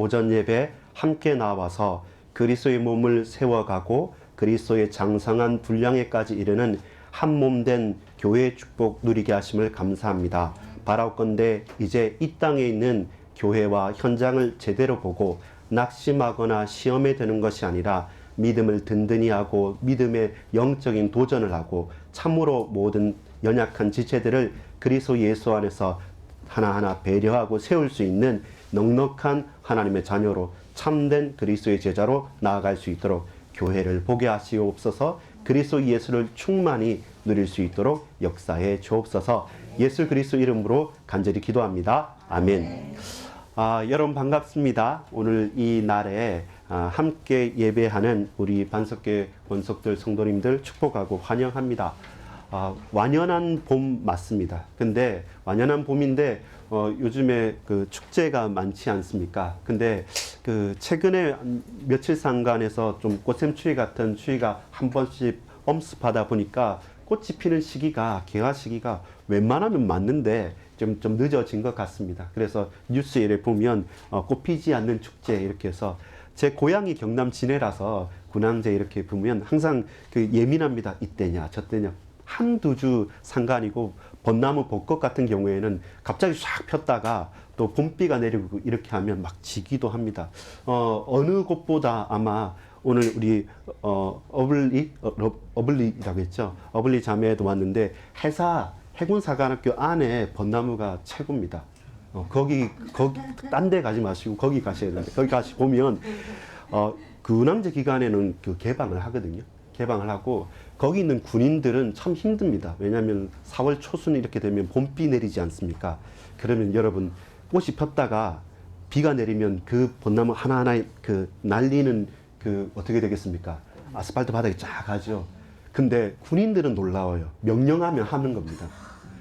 오전 예배 함께 나와서 그리스도의 몸을 세워가고 그리스도의 장성한 분량에까지 이르는 한 몸 된 교회의 축복 누리게 하심을 감사합니다. 바라옵건대 이제 이 땅에 있는 교회와 현장을 제대로 보고 낙심하거나 시험에 드는 것이 아니라 믿음을 든든히 하고 믿음의 영적인 도전을 하고 참으로 모든 연약한 지체들을 그리스도 예수 안에서 하나하나 배려하고 세울 수 있는 넉넉한 하나님의 자녀로 참된 그리스도의 제자로 나아갈 수 있도록 교회를 보게 하시옵소서. 그리스도 예수를 충만히 누릴 수 있도록 역사해 주옵소서. 예수 그리스도 이름으로 간절히 기도합니다. 아멘. 여러분 반갑습니다. 오늘 이 날에 함께 예배하는 우리 반석교 원석들 성도님들 축복하고 환영합니다. 완연한 봄 맞습니다. 근데 완연한 봄인데 요즘에 그 축제가 많지 않습니까? 근데 그 최근에 며칠 상간에서 좀 꽃샘추위 같은 추위가 한 번씩 엄습하다 보니까 꽃이 피는 시기가 개화 시기가 웬만하면 맞는데 좀 늦어진 것 같습니다. 그래서 뉴스에 보면 꽃 피지 않는 축제 이렇게 해서 제 고향이 경남 진해라서 군항제 이렇게 보면 항상 그 예민합니다. 이때냐 저때냐. 한두 주 상관이고 벚나무 벚꽃 같은 경우에는 갑자기 싹 폈다가 또 봄비가 내리고 이렇게 하면 막 지기도 합니다. 어느 곳보다 아마 오늘 우리 어블리라고 했죠. 어블리 자매도 왔는데 해군사관학교 안에 벚나무가 최고입니다. 거기 딴 데 가지 마시고 거기 가셔야 되는데 거기 가시 보면 군항제 기간에는 그 개방을 하거든요. 개방을 하고 거기 있는 군인들은 참 힘듭니다. 왜냐하면 4월 초순 이렇게 되면 봄비 내리지 않습니까? 그러면 여러분 꽃이 폈다가 비가 내리면 그 벚나무 하나하나 그 날리는 그 어떻게 되겠습니까? 아스팔트 바닥에 쫙 가죠. 근데 군인들은 놀라워요. 명령하면 하는 겁니다.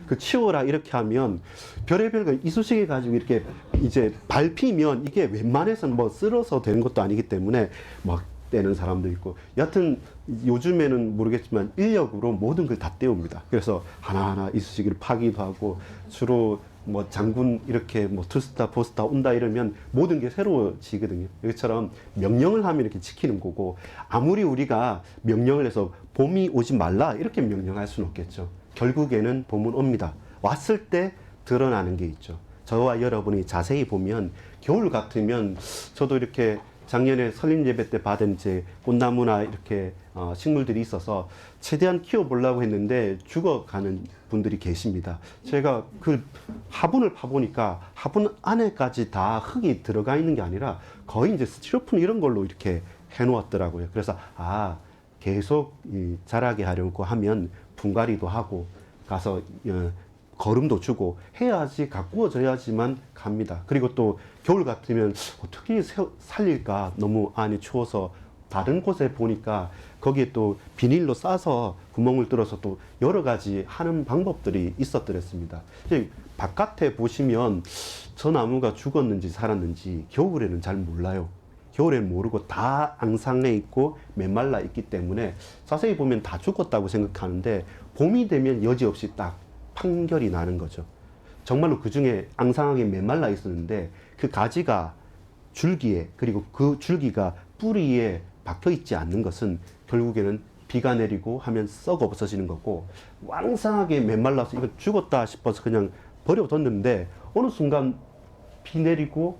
그 치워라 이렇게 하면 별의별 거 이쑤시개 가지고 이렇게 이제 밟히면 이게 웬만해서는 뭐 쓸어서 되는 것도 아니기 때문에 막 떼는 사람도 있고 여하튼 요즘에는 모르겠지만 인력으로 모든 걸 다 떼옵니다. 그래서 하나하나 이쑤시개를 파기도 하고 주로 뭐 장군 이렇게 뭐 투스타 포스타 온다 이러면 모든 게 새로워지거든요. 이것처럼 명령을 하면 이렇게 지키는 거고 아무리 우리가 명령을 해서 봄이 오지 말라 이렇게 명령할 수는 없겠죠. 결국에는 봄은 옵니다. 왔을 때 드러나는 게 있죠. 저와 여러분이 자세히 보면 겨울 같으면 저도 이렇게 작년에 설립 예배 때 받은 이제 꽃나무나 이렇게 식물들이 있어서 최대한 키워보려고 했는데 죽어가는 분들이 계십니다. 제가 그 화분을 파보니까 화분 안에까지 다 흙이 들어가 있는 게 아니라 거의 이제 스티로폼 이런 걸로 이렇게 해놓았더라고요. 그래서 계속 자라게 하려고 하면 분갈이도 하고 가서 거름도 주고 해야지 가꾸어져야지만 갑니다. 그리고 또 겨울 같으면 어떻게 살릴까 너무 안이 추워서 다른 곳에 보니까 거기에 또 비닐로 싸서 구멍을 뚫어서 또 여러 가지 하는 방법들이 있었더랬습니다. 바깥에 보시면 저 나무가 죽었는지 살았는지 겨울에는 잘 몰라요. 겨울에는 모르고 다 앙상해 있고 메말라 있기 때문에 자세히 보면 다 죽었다고 생각하는데 봄이 되면 여지없이 딱 판결이 나는 거죠. 정말로 그 중에 앙상하게 메말라 있었는데 그 가지가 줄기에 그리고 그 줄기가 뿌리에 박혀 있지 않는 것은 결국에는 비가 내리고 하면 썩어 없어지는 거고 왕성하게 메말라서 이거 죽었다 싶어서 그냥 버려뒀는데 어느 순간 비 내리고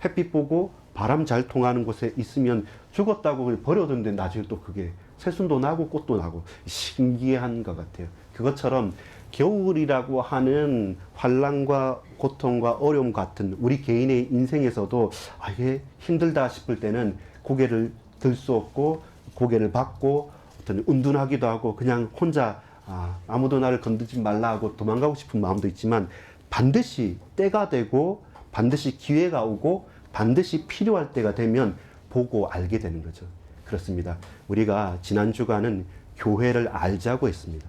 햇빛 보고 바람 잘 통하는 곳에 있으면 죽었다고 버려뒀는데 나중에 또 그게 새순도 나고 꽃도 나고 신기한 것 같아요. 그것처럼 겨울이라고 하는 환난과 고통과 어려움 같은 우리 개인의 인생에서도 이게 힘들다 싶을 때는 고개를 들 수 없고 고개를 받고 어떤 은둔하기도 하고 그냥 혼자 아무도 나를 건드지 말라 하고 도망가고 싶은 마음도 있지만 반드시 때가 되고 반드시 기회가 오고 반드시 필요할 때가 되면 보고 알게 되는 거죠. 그렇습니다. 우리가 지난 주간은 교회를 알자고 했습니다.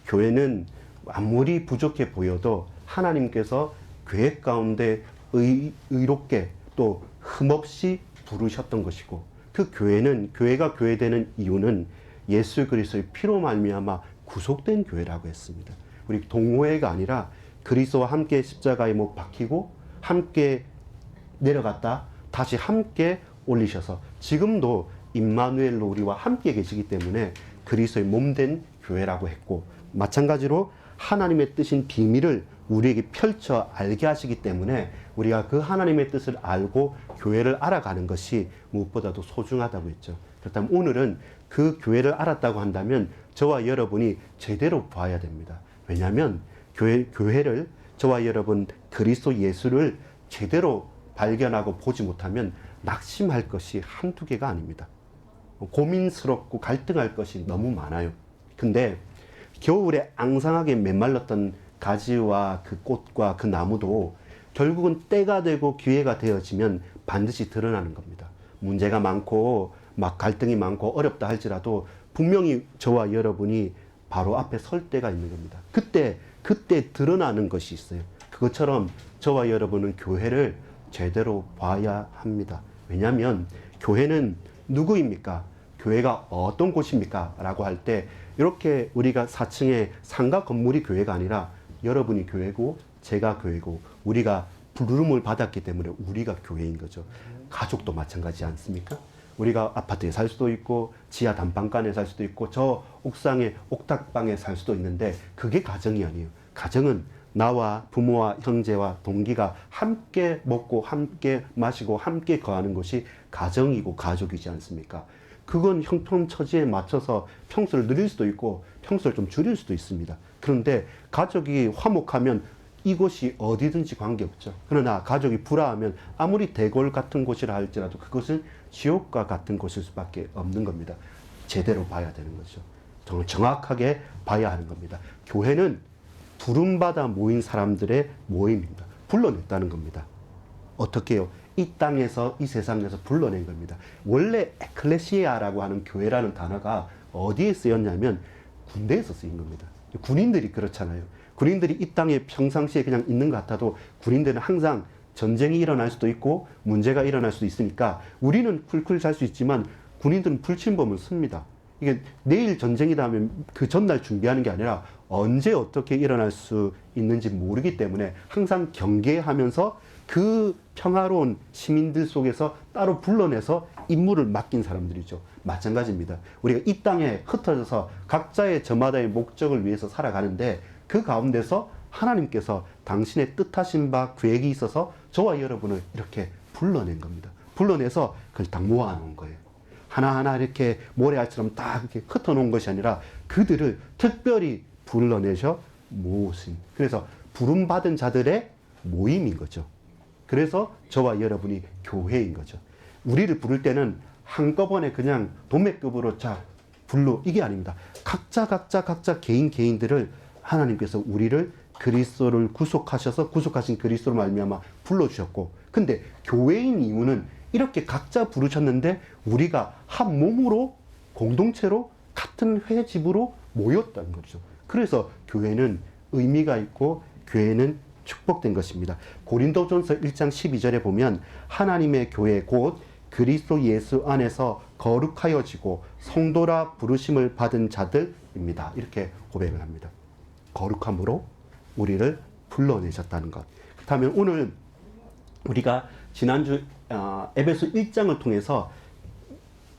교회는 아무리 부족해 보여도 하나님께서 계획 가운데 의롭게 또 흠없이 부르셨던 것이고 그 교회는 교회가 교회되는 이유는 예수 그리스도의 피로 말미암아 구속된 교회라고 했습니다. 우리 동호회가 아니라 그리스도와 함께 십자가에 못 박히고 함께 내려갔다 다시 함께 올리셔서 지금도 임마누엘로 우리와 함께 계시기 때문에 그리스도의 몸된 교회라고 했고, 마찬가지로 하나님의 뜻인 비밀을 우리에게 펼쳐 알게 하시기 때문에 우리가 그 하나님의 뜻을 알고 교회를 알아가는 것이 무엇보다도 소중하다고 했죠. 그렇다면 오늘은 그 교회를 알았다고 한다면 저와 여러분이 제대로 봐야 됩니다. 왜냐하면 교회를, 저와 여러분 그리스도 예수를 제대로 발견하고 보지 못하면 낙심할 것이 한두 개가 아닙니다. 고민스럽고 갈등할 것이 너무 많아요. 근데 겨울에 앙상하게 메말랐던 가지와 그 꽃과 그 나무도 결국은 때가 되고 기회가 되어지면 반드시 드러나는 겁니다. 문제가 많고 막 갈등이 많고 어렵다 할지라도 분명히 저와 여러분이 바로 앞에 설 때가 있는 겁니다. 그때 드러나는 것이 있어요. 그것처럼 저와 여러분은 교회를 제대로 봐야 합니다. 왜냐하면 교회는 누구입니까? 교회가 어떤 곳입니까? 라고 할 때 이렇게 우리가 4층에 상가 건물이 교회가 아니라 여러분이 교회고 제가 교회고 우리가 부름을 받았기 때문에 우리가 교회인 거죠. 가족도 마찬가지지 않습니까? 우리가 아파트에 살 수도 있고 지하 단칸간에 살 수도 있고 저 옥상에 옥탑방에 살 수도 있는데 그게 가정이 아니에요. 가정은 나와 부모와 형제와 동기가 함께 먹고 함께 마시고 함께 거하는 것이 가정이고 가족이지 않습니까? 그건 형편처지에 맞춰서 평수를 늘릴 수도 있고 평수를 좀 줄일 수도 있습니다. 그런데 가족이 화목하면 이곳이 어디든지 관계없죠. 그러나 가족이 불화하면 아무리 대궐 같은 곳이라 할지라도 그것은 지옥과 같은 곳일 수밖에 없는 겁니다. 제대로 봐야 되는 거죠. 정확하게 봐야 하는 겁니다. 교회는 부름받아 모인 사람들의 모임입니다. 불러냈다는 겁니다. 어떻게 해요? 이 땅에서 이 세상에서 불러낸 겁니다. 원래 에클레시아라고 하는 교회라는 단어가 어디에 쓰였냐면 군대에서 쓰인 겁니다. 군인들이 그렇잖아요. 군인들이 이 땅에 평상시에 그냥 있는 것 같아도 군인들은 항상 전쟁이 일어날 수도 있고 문제가 일어날 수도 있으니까 우리는 쿨쿨 잘 수 있지만 군인들은 불침범을 씁니다. 이게 내일 전쟁이다 하면 그 전날 준비하는 게 아니라 언제 어떻게 일어날 수 있는지 모르기 때문에 항상 경계하면서 그 평화로운 시민들 속에서 따로 불러내서 임무를 맡긴 사람들이죠. 마찬가지입니다. 우리가 이 땅에 흩어져서 각자의 저마다의 목적을 위해서 살아가는데 그 가운데서 하나님께서 당신의 뜻하신 바 계획이 있어서 저와 여러분을 이렇게 불러낸 겁니다. 불러내서 그걸 다 모아놓은 거예요. 하나하나 이렇게 모래알처럼 딱 이렇게 흩어놓은 것이 아니라 그들을 특별히 불러내셔 모으신. 그래서 부름받은 자들의 모임인 거죠. 그래서 저와 여러분이 교회인 거죠. 우리를 부를 때는 한꺼번에 그냥 도매급으로 자 불러 이게 아닙니다. 각자 개인들을 하나님께서 우리를 그리스도를 구속하신 그리스도로 말미암아 불러주셨고, 근데 교회인 이유는 이렇게 각자 부르셨는데 우리가 한 몸으로 공동체로 같은 회집으로 모였다는 거죠. 그래서 교회는 의미가 있고 교회는 축복된 것입니다. 고린도전서 1장 12절에 보면 하나님의 교회 곧 그리스도 예수 안에서 거룩하여지고 성도라 부르심을 받은 자들입니다. 이렇게 고백을 합니다. 거룩함으로 우리를 불러내셨다는 것. 그렇다면 오늘 우리가 지난주 에베소 1장을 통해서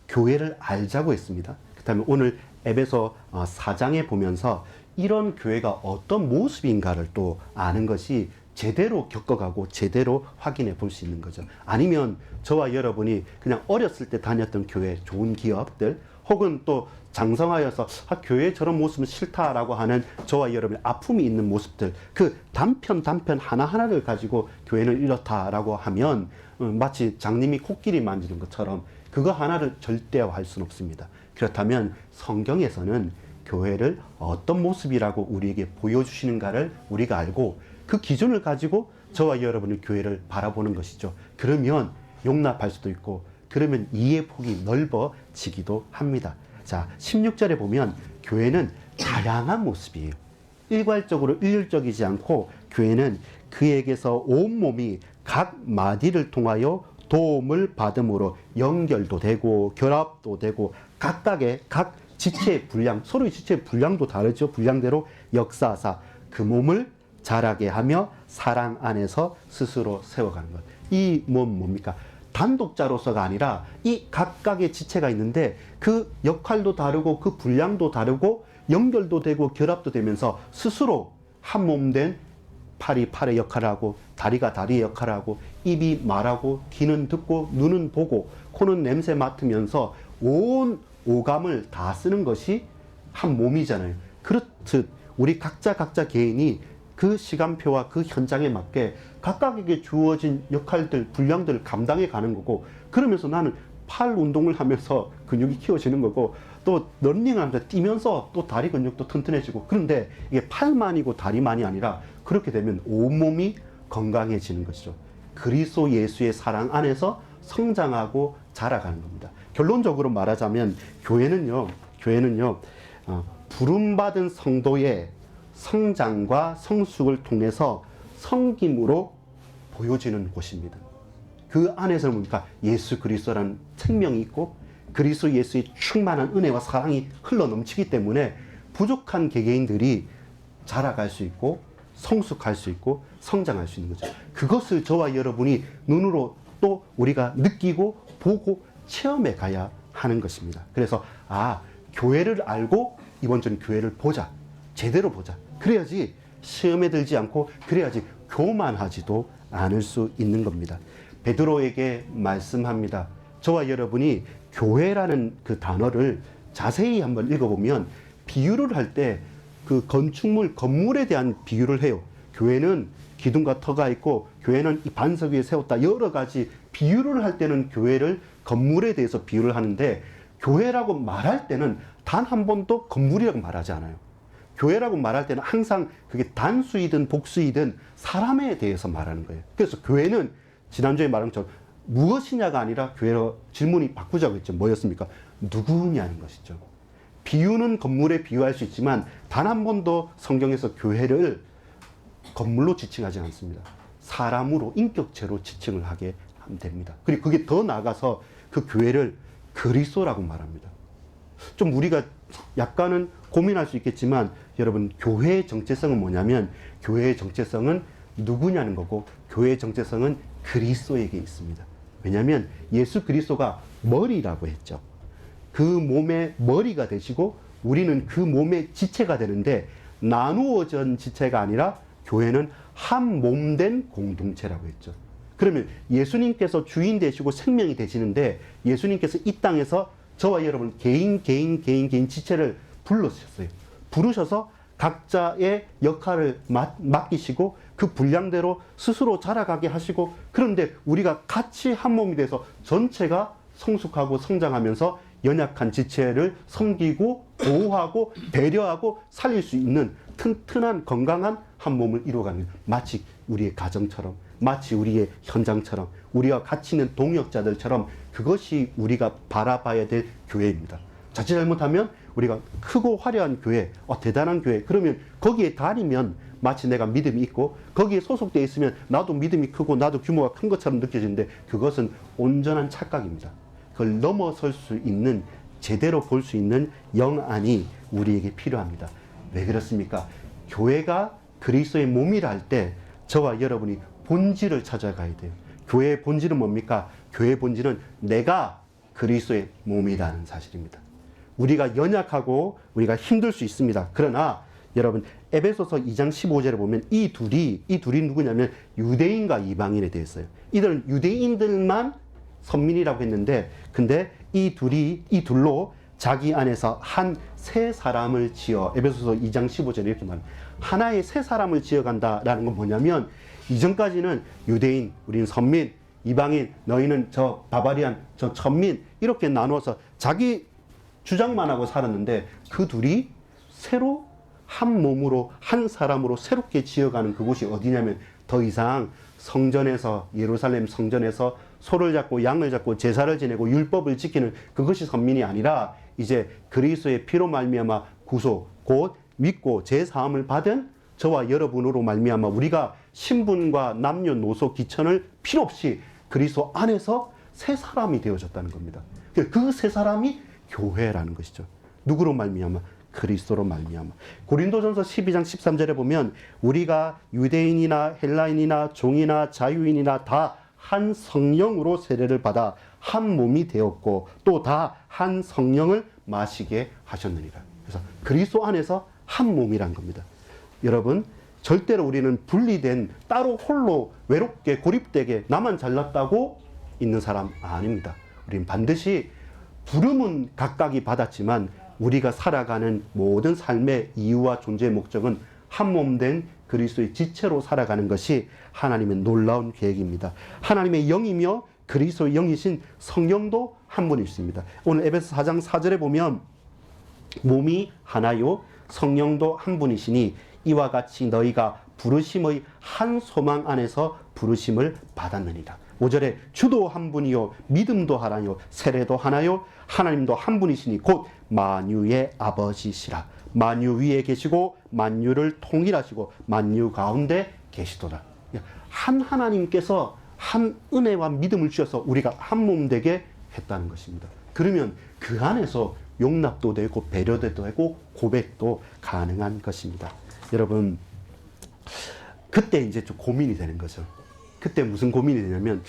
교회를 알자고 했습니다. 그렇다면 오늘 에베소 4장에 보면서 이런 교회가 어떤 모습인가를 또 아는 것이 제대로 겪어가고 제대로 확인해 볼 수 있는 거죠. 아니면 저와 여러분이 그냥 어렸을 때 다녔던 교회, 좋은 기업들, 혹은 또 장성하여서 교회에 저런 모습은 싫다라고 하는 저와 여러분의 아픔이 있는 모습들, 그 단편 하나하나를 가지고 교회는 이렇다라고 하면 마치 장님이 코끼리 만지는 것처럼 그거 하나를 절대화할 수는 없습니다. 그렇다면 성경에서는 교회를 어떤 모습이라고 우리에게 보여주시는가를 우리가 알고 그 기준을 가지고 저와 여러분의 교회를 바라보는 것이죠. 그러면 용납할 수도 있고 그러면 이해 폭이 넓어지기도 합니다. 자, 16절에 보면 교회는 다양한 모습이에요. 일괄적으로 일률적이지 않고 교회는 그에게서 온몸이 각 마디를 통하여 도움을 받음으로 연결도 되고 결합도 되고 각각의 각 지체의 분량, 서로의 지체의 분량도 다르죠. 분량대로 역사하사 그 몸을 자라게 하며 사랑 안에서 스스로 세워가는 것. 이 몸 뭡니까? 단독자로서가 아니라 이 각각의 지체가 있는데 그 역할도 다르고 그 분량도 다르고 연결도 되고 결합도 되면서 스스로 한 몸 된 팔이 팔의 역할을 하고 다리가 다리의 역할을 하고 입이 말하고 귀는 듣고 눈은 보고 코는 냄새 맡으면서 온 오감을 다 쓰는 것이 한 몸이잖아요. 그렇듯 우리 각자 개인이 그 시간표와 그 현장에 맞게 각각에게 주어진 역할들, 분량들을 감당해 가는 거고, 그러면서 나는 팔 운동을 하면서 근육이 키워지는 거고, 또 런닝하면서 뛰면서 또 다리 근육도 튼튼해지고, 그런데 이게 팔만이고 다리만이 아니라 그렇게 되면 온몸이 건강해지는 것이죠. 그리스도 예수의 사랑 안에서 성장하고 자라가는 겁니다. 결론적으로 말하자면 교회는요, 부름받은 성도의 성장과 성숙을 통해서 섬김으로 보여지는 곳입니다. 그 안에서는 뭡니까? 예수 그리스도라는 생명이 있고 그리스도 예수의 충만한 은혜와 사랑이 흘러 넘치기 때문에 부족한 개개인들이 자라갈 수 있고 성숙할 수 있고 성장할 수 있는 거죠. 그것을 저와 여러분이 눈으로 또 우리가 느끼고 보고 체험해 가야 하는 것입니다. 그래서 교회를 알고 이번 주는 교회를 보자. 제대로 보자. 그래야지 시험에 들지 않고 그래야지 교만하지도 않을 수 있는 겁니다. 베드로에게 말씀합니다. 저와 여러분이 교회라는 그 단어를 자세히 한번 읽어보면 비유를 할 때 그 건축물, 건물에 대한 비유를 해요. 교회는 기둥과 터가 있고 교회는 이 반석 위에 세웠다. 여러 가지 비유를 할 때는 교회를 건물에 대해서 비유를 하는데 교회라고 말할 때는 단 한 번도 건물이라고 말하지 않아요. 교회라고 말할 때는 항상 그게 단수이든 복수이든 사람에 대해서 말하는 거예요. 그래서 교회는 지난주에 말한 것처럼 무엇이냐가 아니라 교회로 질문이 바꾸자고 했죠. 뭐였습니까? 누구냐는 것이죠. 비유는 건물에 비유할 수 있지만 단 한 번도 성경에서 교회를 건물로 지칭하지 않습니다. 사람으로 인격체로 지칭을 하게 하면 됩니다. 그리고 그게 더 나아가서 그 교회를 그리스도라고 말합니다. 좀 우리가 약간은 고민할 수 있겠지만 여러분, 교회의 정체성은 뭐냐면 교회의 정체성은 누구냐는 거고 교회의 정체성은 그리스도에게 있습니다. 왜냐하면 예수 그리스도가 머리라고 했죠. 그 몸의 머리가 되시고 우리는 그 몸의 지체가 되는데 나누어진 지체가 아니라 교회는 한 몸 된 공동체라고 했죠. 그러면 예수님께서 주인 되시고 생명이 되시는데 예수님께서 이 땅에서 저와 여러분 개인 지체를 불러주셨어요. 부르셔서 각자의 역할을 맡기시고 그 분량대로 스스로 자라가게 하시고, 그런데 우리가 같이 한 몸이 돼서 전체가 성숙하고 성장하면서 연약한 지체를 섬기고 보호하고 배려하고 살릴 수 있는 튼튼한 건강한 한 몸을 이루어가는, 마치 우리의 가정처럼, 마치 우리의 현장처럼, 우리와 같이 있는 동역자들처럼 그것이 우리가 바라봐야 될 교회입니다. 자칫 잘못하면 우리가 크고 화려한 교회, 대단한 교회, 그러면 거기에 다니면 마치 내가 믿음이 있고 거기에 소속되어 있으면 나도 믿음이 크고 나도 규모가 큰 것처럼 느껴지는데 그것은 온전한 착각입니다. 그걸 넘어설 수 있는, 제대로 볼 수 있는 영안이 우리에게 필요합니다. 왜 그렇습니까? 교회가 그리스도의 몸이라 할 때 저와 여러분이 본질을 찾아가야 돼요. 교회의 본질은 뭡니까? 교회의 본질은 내가 그리스도의 몸이라는 사실입니다. 우리가 연약하고 우리가 힘들 수 있습니다. 그러나 여러분, 에베소서 2장 15절에 보면 이 둘이 누구냐면 유대인과 이방인에 대해서요. 이들은 유대인들만 선민이라고 했는데, 근데 이 둘로 자기 안에서 한 새 사람을 지어, 에베소서 2장 15절에 이렇게 말합니다. 하나의 새 사람을 지어간다라는 건 뭐냐면, 이전까지는 유대인, 우리는 선민, 이방인, 너희는 저 바바리안, 저 천민, 이렇게 나눠서 자기 주장만 하고 살았는데 그 둘이 새로 한 몸으로, 한 사람으로 새롭게 지어가는 그곳이 어디냐면, 더 이상 성전에서, 예루살렘 성전에서 소를 잡고 양을 잡고 제사를 지내고 율법을 지키는 그것이 선민이 아니라 이제 그리스도의 피로 말미암아 구속, 곧 믿고 제사함을 받은 저와 여러분으로 말미암아 우리가 신분과 남녀노소 기천을 필요 없이 그리스도 안에서 새 사람이 되어졌다는 겁니다. 그 새 사람이 교회라는 것이죠. 누구로 말미암아? 그리스도로 말미암아. 고린도전서 12장 13절에 보면 우리가 유대인이나 헬라인이나 종이나 자유인이나 다 한 성령으로 세례를 받아 한 몸이 되었고 또 다 한 성령을 마시게 하셨느니라. 그래서 그리스도 안에서 한 몸이란 겁니다. 여러분, 절대로 우리는 분리된 따로 홀로 외롭게 고립되게 나만 잘났다고 있는 사람 아닙니다. 우리는 반드시 부름은 각각이 받았지만 우리가 살아가는 모든 삶의 이유와 존재의 목적은 한 몸 된 그리스도의 지체로 살아가는 것이 하나님의 놀라운 계획입니다. 하나님의 영이며 그리스도의 영이신 성령도 한 분이십니다. 오늘 에베소 4장 4절에 보면 몸이 하나요 성령도 한 분이시니 이와 같이 너희가 부르심의 한 소망 안에서 부르심을 받았느니라. 5절에 주도 한 분이요 믿음도 하나요 세례도 하나요 하나님도 한 분이시니 곧 만유의 아버지시라. 만유 위에 계시고 만유를 통일하시고 만유 가운데 계시도다. 한 하나님께서 한 은혜와 믿음을 주셔서 우리가 한 몸 되게 했다는 것입니다. 그러면 그 안에서 용납도 되고 배려도 되고 고백도 가능한 것입니다. 여러분, 그때 이제 좀 고민이 되는 거죠. 그때 무슨 고민이 되냐면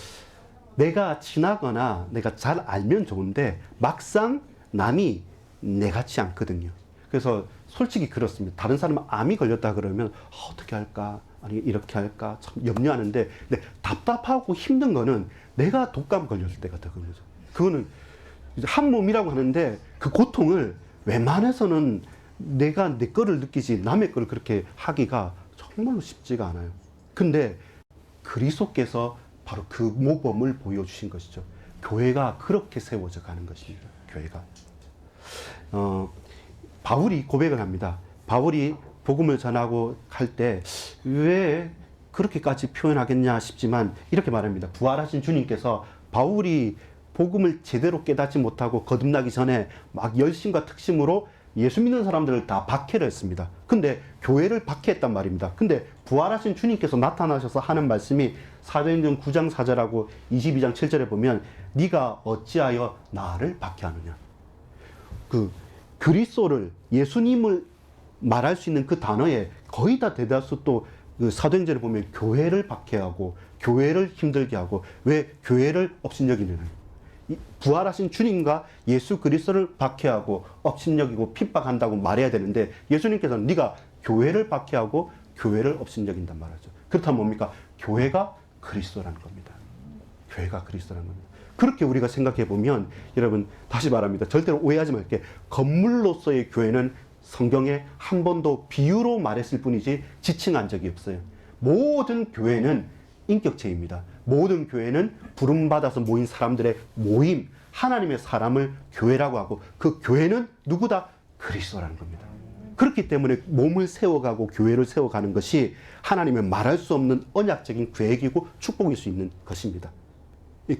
내가 친하거나 내가 잘 알면 좋은데 막상 남이 내 같지 않거든요. 그래서 솔직히 그렇습니다. 다른 사람은 암이 걸렸다 그러면 어떻게 할까? 아니 이렇게 할까? 참 염려하는데 근데 답답하고 힘든 거는 내가 독감 걸렸을 때가 더 그런 거죠. 그거는 한 몸이라고 하는데 그 고통을 웬만해서는 내가 내 거를 느끼지 남의 거를 그렇게 하기가 정말로 쉽지가 않아요. 근데 그리스도께서 바로 그 모범을 보여주신 것이죠. 교회가 그렇게 세워져 가는 것입니다. 교회가. 바울이 고백을 합니다. 바울이 복음을 전하고 할 때 왜 그렇게까지 표현하겠냐 싶지만 이렇게 말합니다. 부활하신 주님께서 바울이 복음을 제대로 깨닫지 못하고 거듭나기 전에 막 열심과 특심으로 예수 믿는 사람들을 다 박해를 했습니다. 근데 교회를 박해했단 말입니다. 근데 부활하신 주님께서 나타나셔서 하는 말씀이 사도행전 9장 4절하고 22장 7절에 보면 네가 어찌하여 나를 박해하느냐. 그 그리스도를 예수님을 말할 수 있는 그 단어에 거의 다 대다수 또 그 사도행전에 보면 교회를 박해하고 교회를 힘들게 하고 왜 교회를 업신여기느냐. 부활하신 주님과 예수 그리스도를 박해하고 업신여기고 핍박한다고 말해야 되는데 예수님께서는 네가 교회를 박해하고 교회를 업신여긴단 말이죠. 그렇다면 뭡니까? 교회가 그리스도라는 겁니다. 교회가 그리스도라는 겁니다. 그렇게 우리가 생각해 보면 여러분 다시 말합니다. 절대로 오해하지 말게. 건물로서의 교회는 성경에 한 번도 비유로 말했을 뿐이지 지칭한 적이 없어요. 모든 교회는 인격체입니다. 모든 교회는 부름받아서 모인 사람들의 모임, 하나님의 사람을 교회라고 하고 그 교회는 누구다? 그리스도라는 겁니다. 그렇기 때문에 몸을 세워가고 교회를 세워가는 것이 하나님의 말할 수 없는 언약적인 계획이고 축복일 수 있는 것입니다.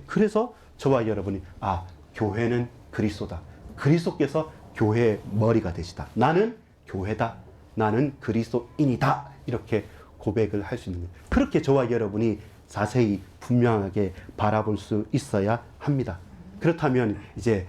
그래서 저와 여러분이 교회는 그리스도다. 그리스도께서 교회의 머리가 되시다. 나는 교회다. 나는 그리스도인이다. 이렇게 고백을 할 수 있는 거예요. 그렇게 저와 여러분이 자세히 분명하게 바라볼 수 있어야 합니다. 그렇다면 이제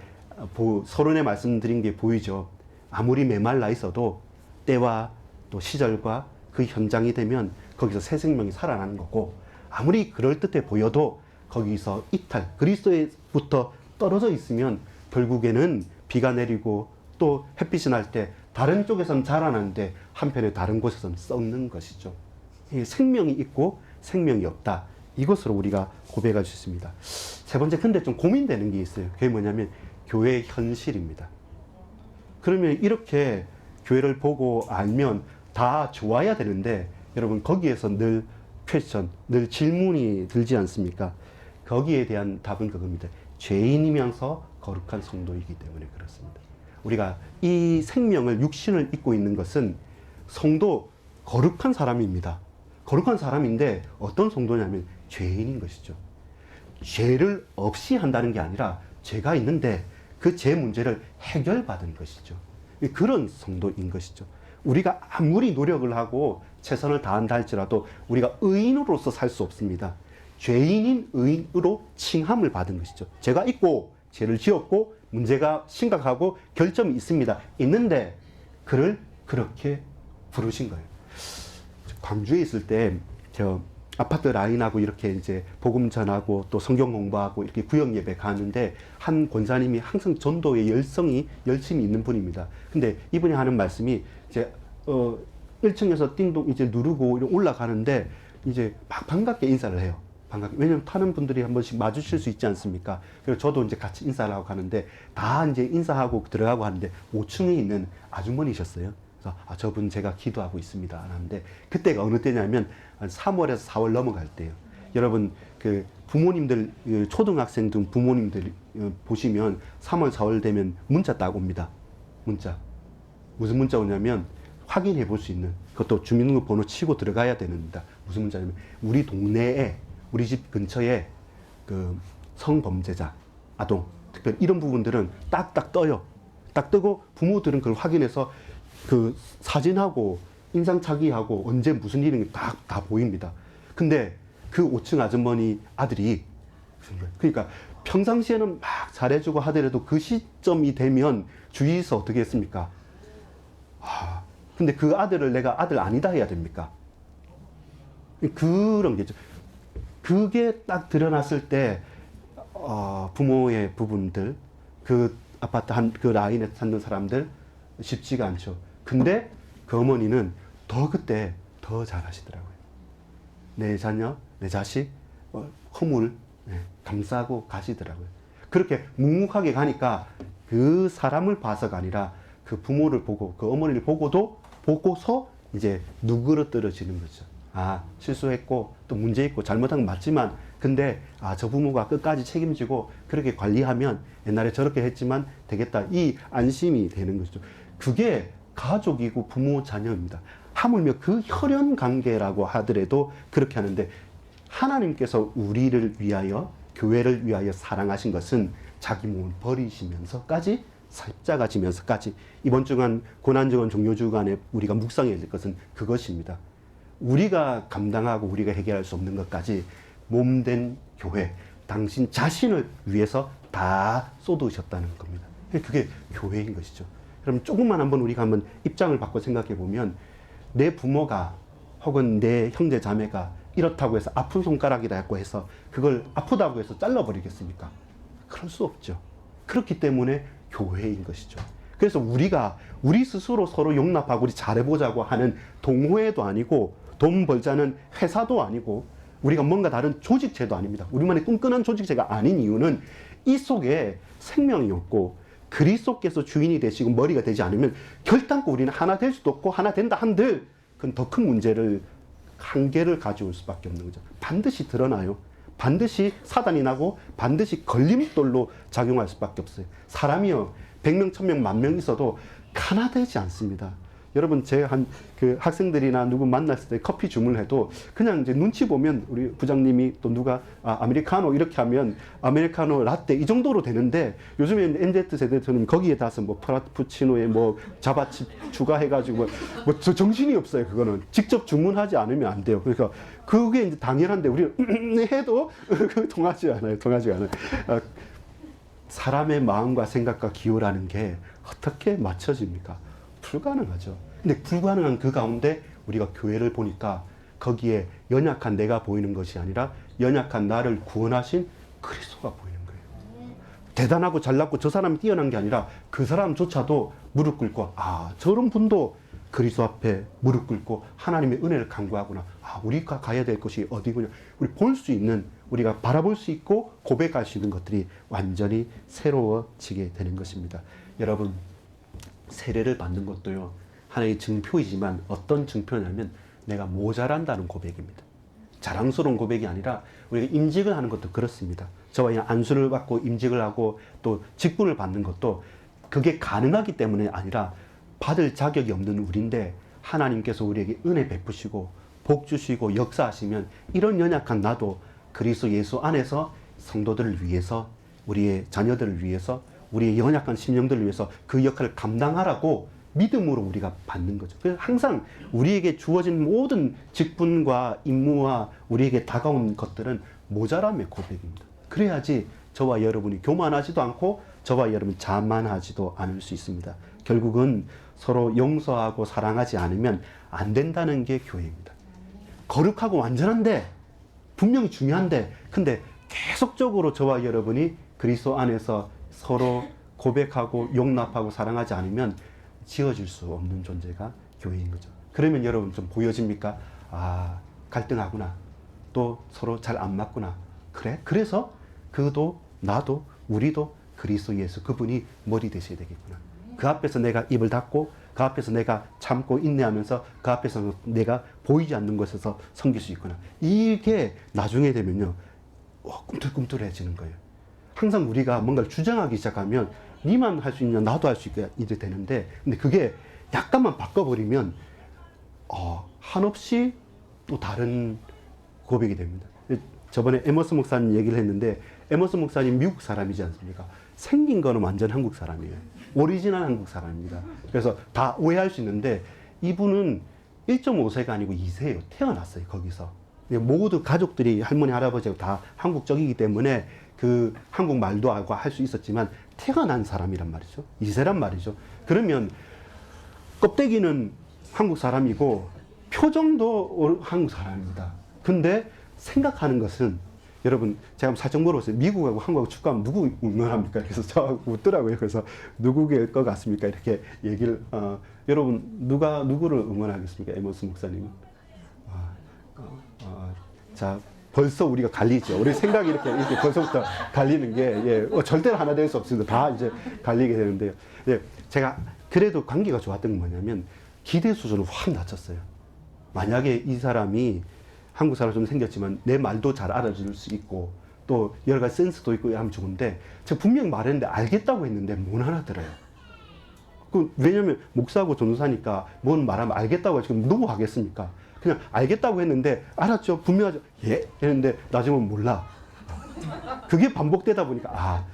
서론에 말씀드린 게 보이죠. 아무리 메말라 있어도 때와 또 시절과 그 현장이 되면 거기서 새 생명이 살아나는 거고 아무리 그럴듯해 보여도 거기서 이탈, 그리스도에부터 떨어져 있으면 결국에는 비가 내리고 또 햇빛이 날 때 다른 쪽에서는 자라나는데 한편에 다른 곳에서는 썩는 것이죠. 생명이 있고 생명이 없다. 이것으로 우리가 고백할 수 있습니다. 세 번째, 근데 좀 고민되는 게 있어요. 그게 뭐냐면 교회의 현실입니다. 그러면 이렇게 교회를 보고 알면 다 좋아야 되는데 여러분 거기에서 늘 퀘스천, 늘 질문이 들지 않습니까? 거기에 대한 답은 그겁니다. 죄인이면서 거룩한 성도이기 때문에 그렇습니다. 우리가 이 생명을 육신을 입고 있는 것은 성도 거룩한 사람입니다. 거룩한 사람인데 어떤 성도냐면 죄인인 것이죠. 죄를 없이 한다는 게 아니라 죄가 있는데 그 죄 문제를 해결받은 것이죠. 그런 성도인 것이죠. 우리가 아무리 노력을 하고 최선을 다한다 할지라도 우리가 의인으로서 살 수 없습니다. 죄인인 의인으로 칭함을 받은 것이죠. 죄가 있고 죄를 지었고 문제가 심각하고 결점이 있습니다. 있는데 그를 그렇게 부르신 거예요. 광주에 있을 때 저 아파트 라인하고 이렇게 이제 복음 전하고 또 성경 공부하고 이렇게 구역 예배 가는데 한 권사님이 항상 전도의 열심히 있는 분입니다. 근데 이분이 하는 말씀이 이제 1층에서 띵동 이제 누르고 올라가는데 이제 막 반갑게 인사를 해요. 반갑게. 왜냐면 타는 분들이 한 번씩 마주칠 수 있지 않습니까? 그래서 저도 이제 같이 인사를 하고 가는데 다 이제 인사하고 들어가고 하는데 5층에 있는 아주머니셨어요. 그래서 저분 제가 기도하고 있습니다. 하는데 그때가 어느 때냐면 한 3월에서 4월 넘어갈 때예요. 여러분 그 부모님들 초등학생 등 부모님들 보시면 3월 4월 되면 문자 딱 옵니다. 문자. 무슨 문자 오냐면 확인해 볼 수 있는 그것도 주민등록번호 치고 들어가야 됩니다. 무슨 문자냐면 우리 동네에 우리 집 근처에 그 성범죄자 아동 특별히 이런 부분들은 딱딱 떠요. 딱 뜨고 부모들은 그걸 확인해서 그 사진하고 인상착의하고 언제 무슨 일인지 다 보입니다. 근데 그 5층 아주머니 아들이 그러니까 평상시에는 막 잘해주고 하더라도 그 시점이 되면 주위에서 어떻게 했습니까? 근데 그 아들을 내가 아들 아니다 해야 됩니까? 그런 게죠. 그게 딱 드러났을 때 부모의 부분들 그 아파트 그 라인에 사는 사람들 쉽지가 않죠. 근데 그 어머니는 그때 더 잘하시더라고요. 내 자녀, 내 자식, 허물 감싸고 가시더라고요. 그렇게 묵묵하게 가니까 그 사람을 봐서가 아니라 그 부모를 보고 그 어머니를 보고서 이제 누그러뜨려지는 거죠. 실수했고 또 문제 있고 잘못한 건 맞지만 근데 저 부모가 끝까지 책임지고 그렇게 관리하면 옛날에 저렇게 했지만 되겠다. 이 안심이 되는 것이죠. 그게 가족이고 부모 자녀입니다. 하물며 그 혈연 관계라고 하더라도 그렇게 하는데 하나님께서 우리를 위하여 교회를 위하여 사랑하신 것은 자기 몸을 버리시면서까지 십자가 지면서까지 이번 주간 고난주간 종료주간에 우리가 묵상해야 될 것은 그것입니다. 우리가 감당하고 우리가 해결할 수 없는 것까지 몸된 교회 당신 자신을 위해서 다 쏟으셨다는 겁니다. 그게 교회인 것이죠. 그럼 조금만 우리가 한번 입장을 바꿔 생각해 보면 내 부모가 혹은 내 형제 자매가 이렇다고 해서 아픈 손가락이라고 해서 그걸 아프다고 해서 잘라버리겠습니까? 그럴 수 없죠. 그렇기 때문에 교회인 것이죠. 그래서 우리 스스로 서로 용납하고 우리 잘해보자고 하는 동호회도 아니고 돈 벌자는 회사도 아니고 우리가 뭔가 다른 조직체도 아닙니다. 우리만의 끈끈한 조직체가 아닌 이유는 이 속에 생명이 없고 그리스도께서 주인이 되시고 머리가 되지 않으면 결단코 우리는 하나 될 수도 없고 하나 된다 한들 그건 더 큰 문제를 한계를 가져올 수밖에 없는 거죠. 반드시 드러나요. 반드시 사단이 나고 반드시 걸림돌로 작용할 수밖에 없어요. 사람이요 100명, 1000명, 10,000명 있어도 하나 되지 않습니다. 여러분 제가 그 학생들이나 누구 만났을 때 커피 주문을 해도 그냥 이제 눈치 보면 우리 부장님이 또 누가 아메리카노 이렇게 하면 아메리카노 라떼 이 정도로 되는데 요즘에 NZ세대들은 거기에 다서 뭐 프라푸치노에 뭐 자바칩 추가해가지고 뭐 정신이 없어요. 그거는 직접 주문하지 않으면 안 돼요. 그러니까 그게 이제 당연한데 우리는 해도 통하지 않아요. 사람의 마음과 생각과 기호라는 게 어떻게 맞춰집니까? 불가능하죠. 근데 불가능한 그 가운데 우리가 교회를 보니까 거기에 연약한 내가 보이는 것이 아니라 연약한 나를 구원하신 그리스도가 보이는 거예요. 대단하고 잘났고 저 사람이 뛰어난 게 아니라 그 사람조차도 무릎 꿇고 저런 분도 그리스도 앞에 무릎 꿇고 하나님의 은혜를 간구하구나. 우리가 가야 될 것이 어디구나. 우리 볼 수 있는 우리가 바라볼 수 있고 고백할 수 있는 것들이 완전히 새로워지게 되는 것입니다. 여러분 세례를 받는 것도요 하나의 증표이지만 어떤 증표냐면 내가 모자란다는 고백입니다. 자랑스러운 고백이 아니라 우리가 임직을 하는 것도 그렇습니다. 저와 안수를 받고 임직을 하고 또 직분을 받는 것도 그게 가능하기 때문에 아니라 받을 자격이 없는 우리인데 하나님께서 우리에게 은혜 베푸시고 복 주시고 역사하시면 이런 연약한 나도 그리스도 예수 안에서 성도들을 위해서 우리의 자녀들을 위해서 우리의 연약한 심령들을 위해서 그 역할을 감당하라고 믿음으로 우리가 받는 거죠. 그래서 항상 우리에게 주어진 모든 직분과 임무와 우리에게 다가온 것들은 모자람의 고백입니다. 그래야지 저와 여러분이 교만하지도 않고 저와 여러분 자만하지도 않을 수 있습니다. 결국은 서로 용서하고 사랑하지 않으면 안 된다는 게 교회입니다. 거룩하고 완전한데 분명히 중요한데, 근데 계속적으로 저와 여러분이 그리스도 안에서 서로 고백하고 용납하고 사랑하지 않으면 지어질 수 없는 존재가 교회인 거죠. 그러면 여러분 좀 보여집니까? 아, 갈등하구나. 또 서로 잘 안 맞구나. 그래? 그래서 그도 나도 우리도 그리스도 예수 그분이 머리 되셔야 되겠구나. 그 앞에서 내가 입을 닫고 그 앞에서 내가 참고 인내하면서 그 앞에서 내가 보이지 않는 곳에서 섬길 수 있구나. 이게 나중에 되면요, 꿈틀꿈틀해지는 거예요. 항상 우리가 뭔가를 주장하기 시작하면 니만 할 수 있냐 나도 할 수 있게 이래 되는데, 근데 그게 약간만 바꿔버리면 한없이 또 다른 고백이 됩니다. 저번에 에머스 목사님 얘기를 했는데, 에머스 목사님 미국 사람이지 않습니까? 생긴 거는 완전 한국 사람이에요. 오리지널 한국 사람입니다. 그래서 다 오해할 수 있는데, 이분은 1.5세가 아니고 2세예요. 태어났어요, 거기서. 모두 가족들이 할머니, 할아버지하고 다 한국적이기 때문에 그 한국말도 알고 할 수 있었지만, 태어난 사람이란 말이죠. 2세란 말이죠. 그러면 껍데기는 한국 사람이고 표정도 한국 사람입니다. 근데 생각하는 것은, 여러분 제가 살짝 물어봤어요. 미국하고 한국하고 축구하면 누구 응원합니까? 그래서 저 웃더라고요. 그래서 누구일 것 같습니까? 이렇게 얘기를 여러분 누구를 응원하겠습니까? 에머스 목사님은? 자, 벌써 우리가 갈리죠. 우리 생각이 이렇게 벌써부터 갈리는 게, 절대로 하나 될 수 없습니다. 다 이제 갈리게 되는데요. 제가 그래도 관계가 좋았던 건 뭐냐면, 기대 수준을 확 낮췄어요. 만약에 이 사람이 한국 사람 좀 생겼지만 내 말도 잘 알아줄 수 있고 또 여러 가지 센스도 있고 하면 좋은데, 제가 분명히 말했는데 알겠다고 했는데 못 알아들어요. 왜냐면 목사하고 전도사니까 뭔 말하면 알겠다고 해서 누구 하겠습니까? 그냥 알겠다고 했는데, 알았죠, 분명하죠, 예 했는데 나중에는 몰라. 그게 반복되다 보니까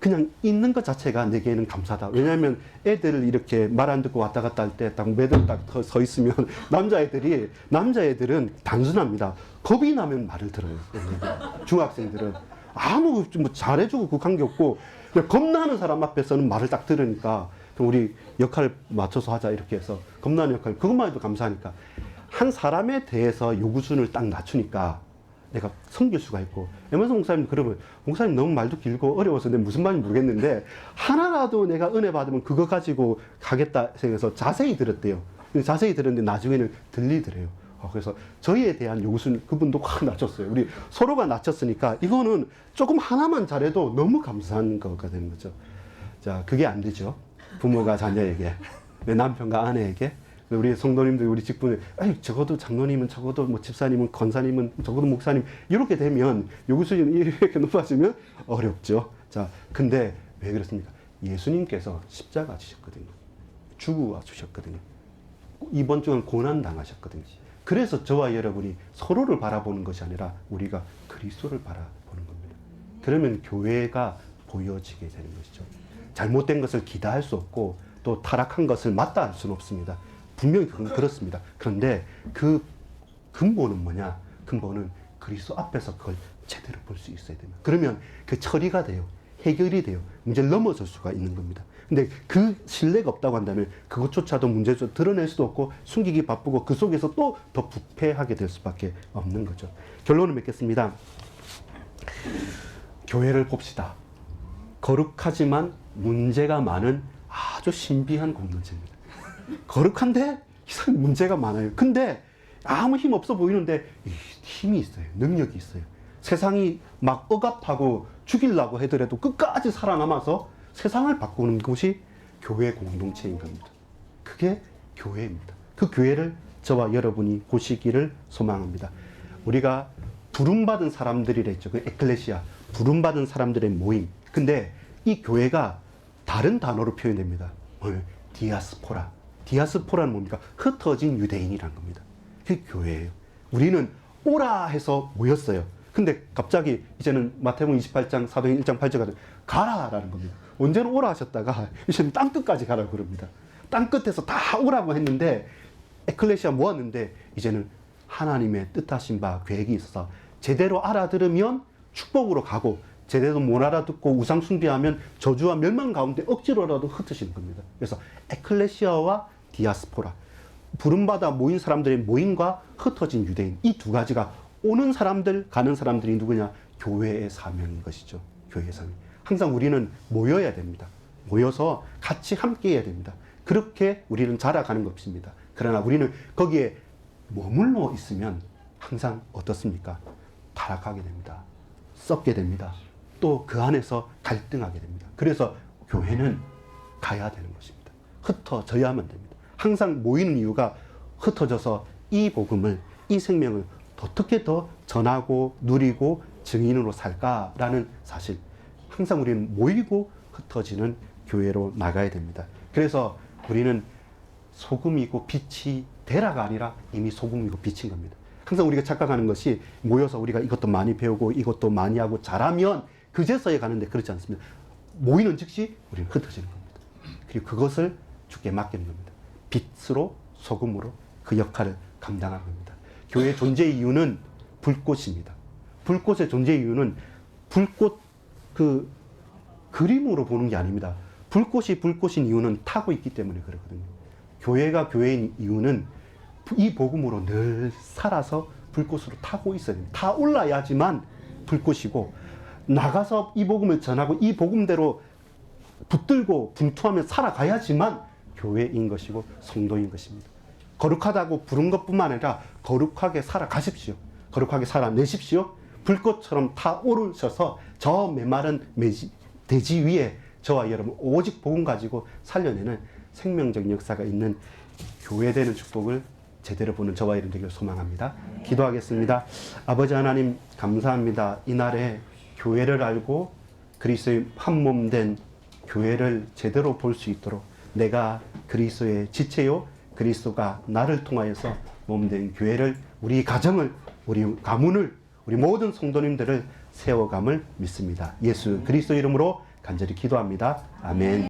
그냥 있는 것 자체가 내게는 감사다. 왜냐하면 애들을 이렇게 말 안 듣고 왔다 갔다 할 때 딱 매듭 딱 서 있으면 남자애들은 단순합니다. 겁이 나면 말을 들어요. 중학생들은 아무 뭐 잘해주고 그 관계 없고, 겁나는 사람 앞에서는 말을 딱 들으니까 우리 역할을 맞춰서 하자 이렇게 해서 겁나는 역할, 그것만 해도 감사하니까. 한 사람에 대해서 요구순을 딱 낮추니까 내가 섬길 수가 있고. 에머스 목사님 그러면, 목사님 너무 말도 길고 어려워서 내가 무슨 말인지 모르겠는데 하나라도 내가 은혜 받으면 그거 가지고 가겠다 생각해서 자세히 들었대요. 자세히 들었는데 나중에는 들리더래요. 그래서 저희에 대한 요구순 그분도 확 낮췄어요. 우리 서로가 낮췄으니까 이거는 조금 하나만 잘해도 너무 감사한 거가 되는 거죠. 자, 그게 안 되죠. 부모가 자녀에게, 남편과 아내에게, 우리 성도님들, 우리 직분에, 적어도 장로님은, 적어도 뭐 집사님은, 권사님은, 적어도 목사님, 이렇게 되면 요구수준이 이렇게 높아지면 어렵죠. 자, 근데 왜 그렇습니까? 예수님께서 십자가 지셨거든요. 죽어 주셨거든요. 이번 주는 고난 당하셨거든요. 그래서 저와 여러분이 서로를 바라보는 것이 아니라 우리가 그리스도를 바라보는 겁니다. 그러면 교회가 보여지게 되는 것이죠. 잘못된 것을 기다할 수 없고 또 타락한 것을 맞다 할 수는 없습니다. 분명히 그렇습니다. 그런데 그 근본은 뭐냐? 근본은 그리스도 앞에서 그걸 제대로 볼 수 있어야 됩니다. 그러면 그 처리가 돼요. 해결이 돼요. 문제를 넘어설 수가 있는 겁니다. 근데 그 신뢰가 없다고 한다면 그것조차도 문제를 드러낼 수도 없고 숨기기 바쁘고 그 속에서 또 더 부패하게 될 수밖에 없는 거죠. 결론을 맺겠습니다. 교회를 봅시다. 거룩하지만 문제가 많은 아주 신비한 공동체입니다. 거룩한데 이상 문제가 많아요. 근데 아무 힘 없어 보이는데 힘이 있어요. 능력이 있어요. 세상이 막 억압하고 죽이려고 하더라도 끝까지 살아남아서 세상을 바꾸는 곳이 교회 공동체인 겁니다. 그게 교회입니다. 그 교회를 저와 여러분이 보시기를 소망합니다. 우리가 부름받은 사람들이라 했죠. 그 에클레시아, 부름받은 사람들의 모임. 근데 이 교회가 다른 단어로 표현됩니다. 디아스포라. 디아스포라는 뭡니까? 흩어진 유대인이란 겁니다. 그게 교회예요. 우리는 오라 해서 모였어요. 근데 갑자기 이제는 마태복음 28장, 사도행 1장 8절 가라라는 겁니다. 언제는 오라 하셨다가 이제는 땅끝까지 가라고 그럽니다. 땅끝에서 다 오라고 했는데 에클레시아 모았는데 이제는 하나님의 뜻하신 바 계획이 있어서 제대로 알아들으면 축복으로 가고 제대로 못 알아듣고 우상 숭배하면 저주와 멸망 가운데 억지로라도 흩으시는 겁니다. 그래서 에클레시아와 디아스포라, 부름받아 모인 사람들의 모임과 흩어진 유대인, 이 두 가지가 오는 사람들, 가는 사람들이 누구냐? 교회의 사명인 것이죠. 교회의 사명. 항상 우리는 모여야 됩니다. 모여서 같이 함께 해야 됩니다. 그렇게 우리는 자라가는 것입니다. 그러나 우리는 거기에 머물러 있으면 항상 어떻습니까? 타락하게 됩니다. 썩게 됩니다. 또 그 안에서 갈등하게 됩니다. 그래서 교회는 가야 되는 것입니다. 흩어져야만 됩니다. 항상 모이는 이유가 흩어져서 이 복음을, 이 생명을 어떻게 더 전하고 누리고 증인으로 살까라는 사실. 항상 우리는 모이고 흩어지는 교회로 나가야 됩니다. 그래서 우리는 소금이고 빛이 되라가 아니라 이미 소금이고 빛인 겁니다. 항상 우리가 착각하는 것이 모여서 우리가 이것도 많이 배우고 이것도 많이 하고 잘하면 그제서야 가는데 그렇지 않습니다. 모이는 즉시 우리는 흩어지는 겁니다. 그리고 그것을 주께 맡기는 겁니다. 빛으로 소금으로 그 역할을 감당하는 겁니다. 교회의 존재의 이유는 불꽃입니다. 불꽃의 존재의 이유는 불꽃 그 그림으로 보는 게 아닙니다. 불꽃이 불꽃인 이유는 타고 있기 때문에 그렇거든요. 교회가 교회인 이유는 이 복음으로 늘 살아서 불꽃으로 타고 있어야 됩니다. 타올라야지만 불꽃이고, 나가서 이 복음을 전하고 이 복음대로 붙들고 분투하며 살아가야지만 교회인 것이고 성도인 것입니다. 거룩하다고 부른 것뿐만 아니라 거룩하게 살아가십시오. 거룩하게 살아내십시오. 불꽃처럼 타오르셔서 저 메마른 대지 위에 저와 여러분 오직 복음 가지고 살려내는 생명적인 역사가 있는 교회 되는 축복을 제대로 보는 저와 여러분 되기를 소망합니다. 기도하겠습니다. 아버지 하나님 감사합니다. 이날에 교회를 알고 그리스도의 한 몸 된 교회를 제대로 볼 수 있도록 내가 그리스도의 지체요, 그리스도가 나를 통하여서 몸된 교회를, 우리 가정을, 우리 가문을, 우리 모든 성도님들을 세워감을 믿습니다. 예수 그리스도 이름으로 간절히 기도합니다. 아멘.